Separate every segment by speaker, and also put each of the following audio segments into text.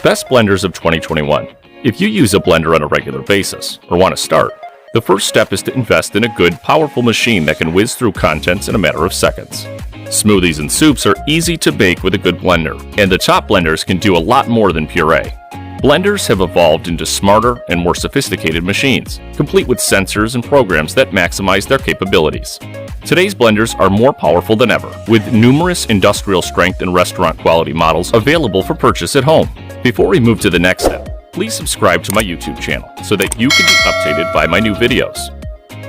Speaker 1: Best blenders of 2021. If you use a blender on a regular basis, or want to start, the first step is to invest in a good, powerful machine that can whiz through contents in a matter of seconds. Smoothies and soups are easy to make with a good blender, and the top blenders can do a lot more than puree. Blenders have evolved into smarter and more sophisticated machines, complete with sensors and programs that maximize their capabilities. Today's blenders are more powerful than ever, with numerous industrial strength and restaurant quality models available for purchase at home. Before we move to the next step, please subscribe to my YouTube channel so that you can be updated by my new videos.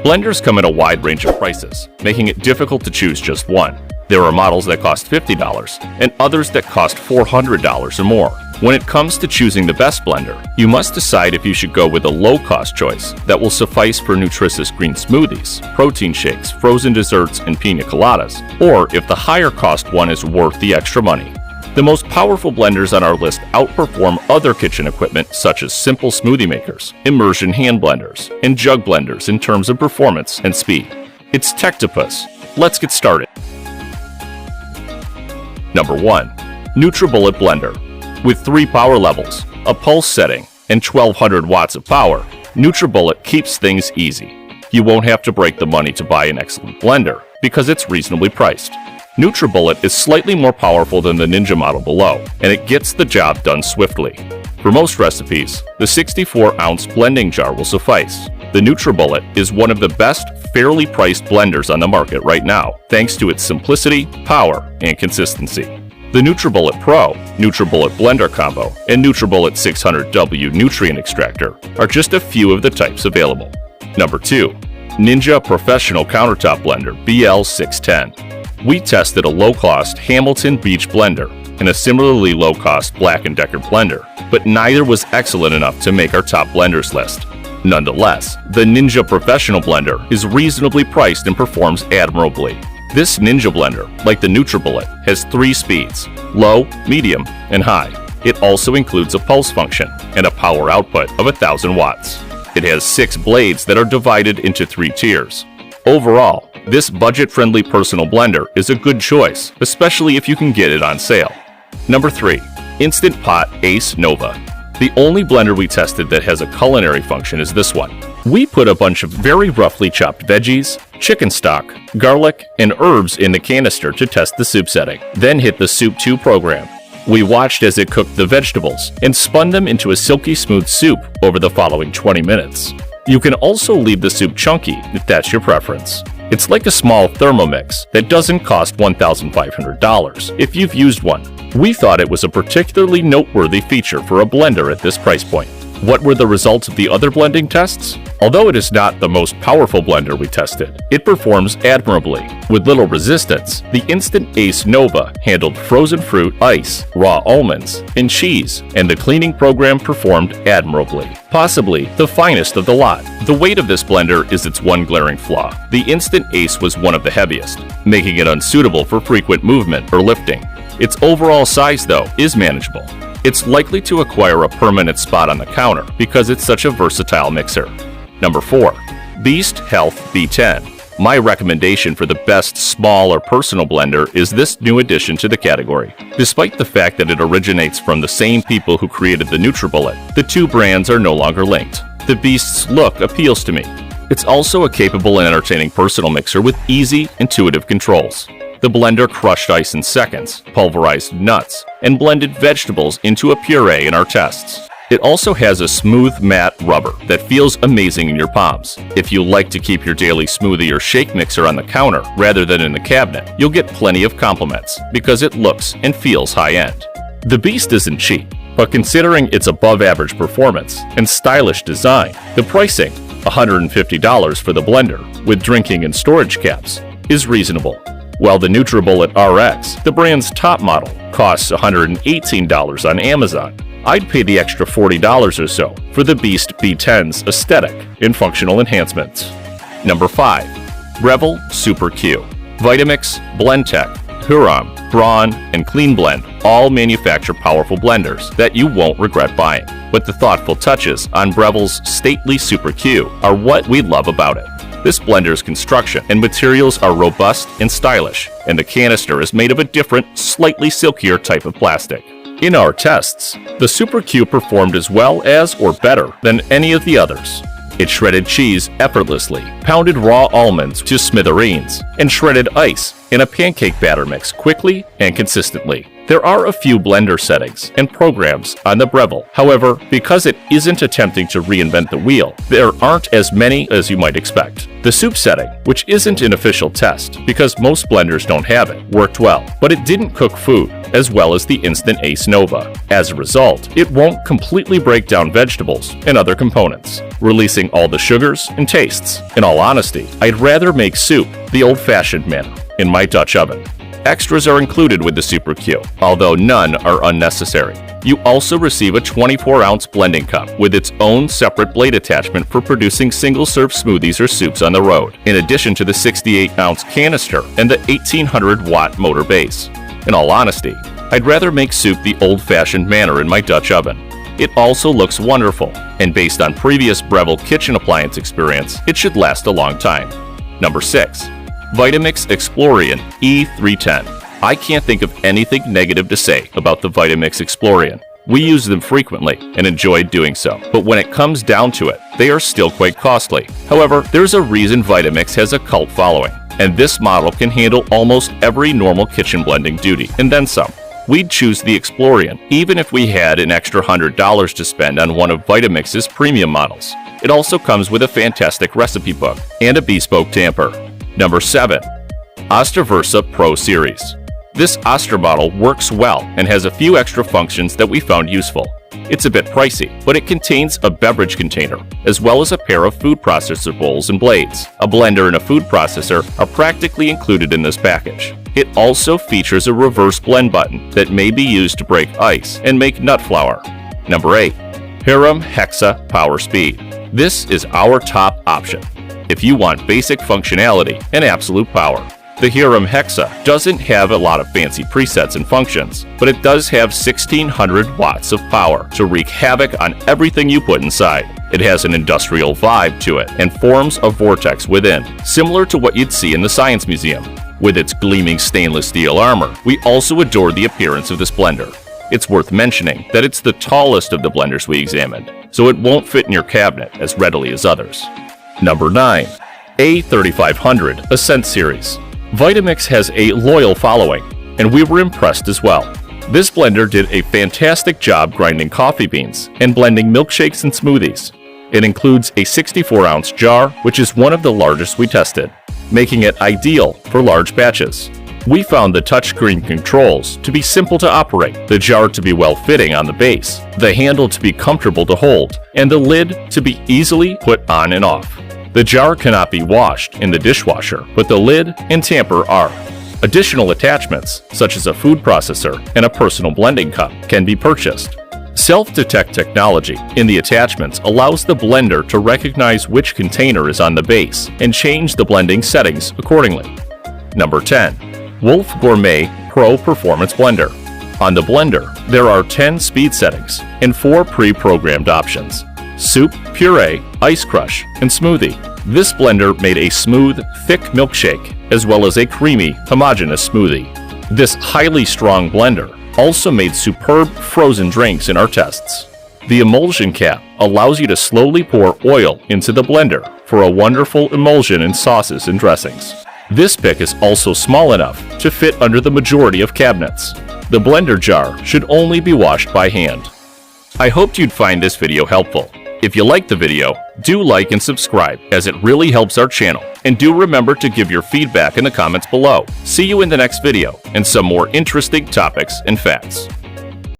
Speaker 1: Blenders come in a wide range of prices, making it difficult to choose just one. There are models that cost $50 and others that cost $400 or more. When it comes to choosing the best blender, you must decide if you should go with a low-cost choice that will suffice for nutritious green smoothies, protein shakes, frozen desserts, and pina coladas, or if the higher-cost one is worth the extra money. The most powerful blenders on our list outperform other kitchen equipment such as simple smoothie makers, immersion hand blenders, and jug blenders in terms of performance and speed. It's Tectopus. Let's get started. Number 1. NutriBullet Blender. With 3 power levels, a pulse setting, and 1200 watts of power, NutriBullet keeps things easy. You won't have to break the money to buy an excellent blender because it's reasonably priced. NutriBullet is slightly more powerful than the Ninja model below, and it gets the job done swiftly. For most recipes, the 64-ounce blending jar will suffice. The NutriBullet is one of the best, fairly priced blenders on the market right now, thanks to its simplicity, power, and consistency. The NutriBullet Pro, NutriBullet Blender Combo, and NutriBullet 600W Nutrient Extractor are just a few of the types available. Number 2. Ninja Professional Countertop Blender BL610. We tested a low-cost Hamilton Beach blender and a similarly low-cost Black & Decker blender, but neither was excellent enough to make our top blenders list. Nonetheless, the Ninja Professional Blender is reasonably priced and performs admirably. This Ninja blender, like the NutriBullet, has 3 speeds: low, medium, and high. It also includes a pulse function and a power output of 1000 watts. It has 6 blades that are divided into 3 tiers. Overall, this budget-friendly personal blender is a good choice, especially if you can get it on sale. Number 3. Instant Pot Ace Nova. The only blender we tested that has a culinary function is this one. We put a bunch of very roughly chopped veggies, chicken stock, garlic, and herbs in the canister to test the soup setting, then hit the Soup 2 program. We watched as it cooked the vegetables and spun them into a silky smooth soup over the following 20 minutes. You can also leave the soup chunky if that's your preference. It's like a small Thermomix that doesn't cost $1,500 if you've used one. We thought it was a particularly noteworthy feature for a blender at this price point. What were the results of the other blending tests? Although it is not the most powerful blender we tested, it performs admirably. With little resistance, the Instant Ace Nova handled frozen fruit, ice, raw almonds, and cheese, and the cleaning program performed admirably. Possibly the finest of the lot. The weight of this blender is its one glaring flaw. The Instant Ace was one of the heaviest, making it unsuitable for frequent movement or lifting. Its overall size, though, is manageable. It's likely to acquire a permanent spot on the counter because it's such a versatile mixer. Number 4. Beast Health B10. My recommendation for the best small or personal blender is this new addition to the category. Despite the fact that it originates from the same people who created the NutriBullet, the 2 brands are no longer linked. The Beast's look appeals to me. It's also a capable and entertaining personal mixer with easy, intuitive controls. The blender crushed ice in seconds, pulverized nuts, and blended vegetables into a puree in our tests. It also has a smooth, matte rubber that feels amazing in your palms. If you like to keep your daily smoothie or shake mixer on the counter rather than in the cabinet, you'll get plenty of compliments because it looks and feels high-end. The Beast isn't cheap, but considering its above-average performance and stylish design, the pricing, $150 for the blender with drinking and storage caps, is reasonable. While the NutriBullet RX, the brand's top model, costs $118 on Amazon, I'd pay the extra $40 or so for the Beast B10's aesthetic and functional enhancements. Number 5. Breville Super Q. Vitamix, BlendTech, Hurom, Braun, and Clean Blend all manufacture powerful blenders that you won't regret buying. But the thoughtful touches on Breville's stately Super Q are what we love about it. This blender's construction and materials are robust and stylish, and the canister is made of a different, slightly silkier type of plastic. In our tests, the Super Q performed as well as or better than any of the others. It shredded cheese effortlessly, pounded raw almonds to smithereens, and shredded ice in a pancake batter mix quickly and consistently. There are a few blender settings and programs on the Breville. However, because it isn't attempting to reinvent the wheel, there aren't as many as you might expect. The soup setting, which isn't an official test because most blenders don't have it, worked well, but it didn't cook food as well as the Instant Ace Nova. As a result, it won't completely break down vegetables and other components, releasing all the sugars and tastes. In all honesty, I'd rather make soup the old-fashioned manner in my Dutch oven. Extras are included with the Super Q, although none are unnecessary. You also receive a 24-ounce blending cup with its own separate blade attachment for producing single-serve smoothies or soups on the road, in addition to the 68-ounce canister and the 1800-watt motor base. In all honesty, I'd rather make soup the old-fashioned manner in my Dutch oven. It also looks wonderful, and based on previous Breville kitchen appliance experience, it should last a long time. Number 6. Vitamix Explorian E310. I can't think of anything negative to say about the Vitamix Explorian. We use them frequently and enjoy doing so, but when it comes down to it, they are still quite costly. However, there's a reason Vitamix has a cult following, and this model can handle almost every normal kitchen blending duty, and then some. We'd choose the Explorian, even if we had an extra $100 to spend on one of Vitamix's premium models. It also comes with a fantastic recipe book and a bespoke tamper. Number 7. Oster Versa Pro Series. This Oster model works well and has a few extra functions that we found useful. It's a bit pricey, but it contains a beverage container, as well as a pair of food processor bowls and blades. A blender and a food processor are practically included in this package. It also features a reverse blend button that may be used to break ice and make nut flour. Number 8. Hurom Hexa Power Speed. This is our top option if you want basic functionality and absolute power. The Hurom Hexa doesn't have a lot of fancy presets and functions, but it does have 1600 watts of power to wreak havoc on everything you put inside. It has an industrial vibe to it and forms a vortex within, similar to what you'd see in the Science Museum. With its gleaming stainless steel armor, we also adore the appearance of this blender. It's worth mentioning that it's the tallest of the blenders we examined, so it won't fit in your cabinet as readily as others. Number 9. A3500 Ascent Series. Vitamix has a loyal following, and we were impressed as well. This blender did a fantastic job grinding coffee beans and blending milkshakes and smoothies. It includes a 64-ounce jar, which is one of the largest we tested, making it ideal for large batches. We found the touchscreen controls to be simple to operate, the jar to be well-fitting on the base, the handle to be comfortable to hold, and the lid to be easily put on and off. The jar cannot be washed in the dishwasher, but the lid and tamper are. Additional attachments, such as a food processor and a personal blending cup, can be purchased. Self-detect technology in the attachments allows the blender to recognize which container is on the base and change the blending settings accordingly. Number 10. Wolf Gourmet Pro Performance Blender. On the blender, there are 10 speed settings and 4 pre-programmed options: soup, puree, ice crush, and smoothie. This blender made a smooth, thick milkshake, as well as a creamy, homogeneous smoothie. This highly strong blender also made superb frozen drinks in our tests. The emulsion cap allows you to slowly pour oil into the blender for a wonderful emulsion in sauces and dressings. This pick is also small enough to fit under the majority of cabinets. The blender jar should only be washed by hand. I hoped you'd find this video helpful. If you liked the video, do like and subscribe, as it really helps our channel. And do remember to give your feedback in the comments below. See you in the next video and some more interesting topics and facts.